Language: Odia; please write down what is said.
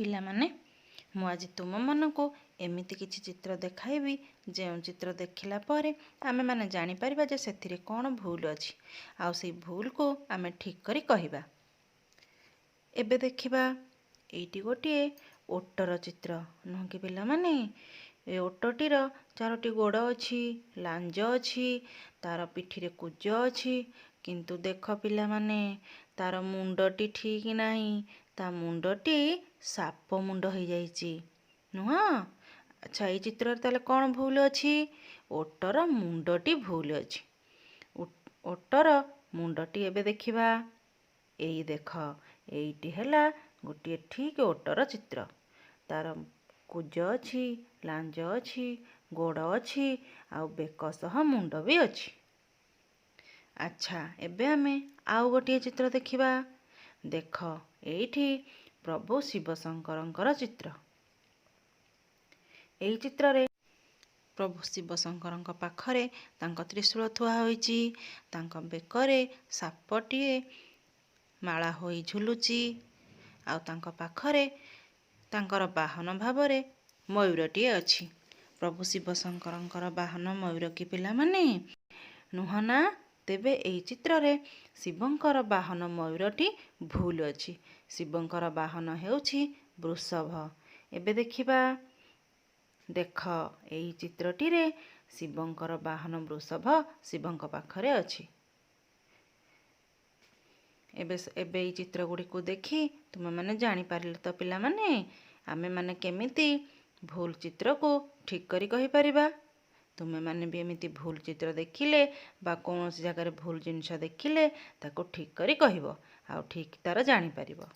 ପିଲାମାନେ, ମୁଁ ଆଜି ତୁମମାନଙ୍କୁ ଏମିତି କିଛି ଚିତ୍ର ଦେଖାଇବି ଯେଉଁ ଚିତ୍ର ଦେଖିଲା ପରେ ଆମେମାନେ ଜାଣିପାରିବା ଯେ ସେଥିରେ କ'ଣ ଭୁଲ ଅଛି, ଆଉ ସେଇ ଭୁଲକୁ ଆମେ ଠିକ୍ କରି କହିବା। ଏବେ ଦେଖିବା, ଏଇଟି ଗୋଟିଏ ଓଟର ଚିତ୍ର, ନୁହଁ କି ପିଲାମାନେ? ଏ ଓଟଟିର 4ଟି ଗୋଡ଼ ଅଛି, ଲାଞ୍ଜ ଅଛି, ତାର ପିଠିରେ କୁଜ ଅଛି, କିନ୍ତୁ ଦେଖ ପିଲାମାନେ, ତାର ମୁଣ୍ଡଟି ଠିକ୍ ନାହିଁ। ତା ମୁଣ୍ଡଟି ସାପ ମୁଣ୍ଡ ହେଇଯାଇଛି, ନୁହଁ? ଆଚ୍ଛା, ଏଇ ଚିତ୍ରରେ ତାହେଲେ କ'ଣ ଭୁଲ ଅଛି? ଓଟର ମୁଣ୍ଡଟି ଭୁଲ ଅଛି। ଓଟର ମୁଣ୍ଡଟି ଏବେ ଦେଖିବା। ଏଇ ଦେଖ, ଏଇଟି ହେଲା ଗୋଟିଏ ଠିକ୍ ଓଟର ଚିତ୍ର। ତାର କୁଜ ଅଛି, ଲାଞ୍ଜ ଅଛି, ଗୋଡ଼ ଅଛି, ଆଉ ବେକ ସହ ମୁଣ୍ଡ ବି ଅଛି। ଆଚ୍ଛା, ଏବେ ଆମେ ଆଉ ଗୋଟିଏ ଚିତ୍ର ଦେଖିବା। ଦେଖ, ଏଇଠି ପ୍ରଭୁ ଶିବ ଶଙ୍କରଙ୍କର ଚିତ୍ର। ଏଇ ଚିତ୍ରରେ ପ୍ରଭୁ ଶିବ ଶଙ୍କରଙ୍କ ପାଖରେ ତାଙ୍କ ତ୍ରିଶୂଳ ଥୁଆ ହୋଇଛି। ତାଙ୍କ ବେକରେ ସାପଟିଏ ମାଳା ହୋଇ ଝୁଲୁଛି, ଆଉ ତାଙ୍କ ପାଖରେ ତାଙ୍କର ବାହନ ଭାବରେ ମୟୂରଟିଏ ଅଛି। ପ୍ରଭୁ ଶିବ ଶଙ୍କରଙ୍କର ବାହନ ମୟୂର କି ପିଲାମାନେ? ନୁହଁ ନା? ତେବେ ଏହି ଚିତ୍ରରେ ଶିବଙ୍କର ବାହନ ମୟୂରଟି ଭୁଲ ଅଛି। ଶିବଙ୍କର ବାହନ ହେଉଛି ବୃଷଭ। ଏବେ ଦେଖିବା, ଦେଖ, ଏହି ଚିତ୍ରଟିରେ ଶିବଙ୍କର ବାହନ ବୃଷଭ ଶିବଙ୍କ ପାଖରେ ଅଛି। ଏବେ ଏଇ ଚିତ୍ର ଗୁଡ଼ିକୁ ଦେଖି ତୁମେମାନେ ଜାଣିପାରିଲ ତ ପିଲାମାନେ, ଆମେମାନେ କେମିତି ଭୁଲ ଚିତ୍ରକୁ ଠିକ୍ କରି କହିପାରିବା? ତୁମେମାନେ ବି ଏମିତି ଭୁଲ ଚିତ୍ର ଦେଖିଲେ ବା କୌଣସି ଜାଗାରେ ଭୁଲ ଜିନିଷ ଦେଖିଲେ ତାକୁ ଠିକ୍ କରି କହିବ, ଆଉ ଠିକ୍ ତାର ଜାଣିପାରିବ।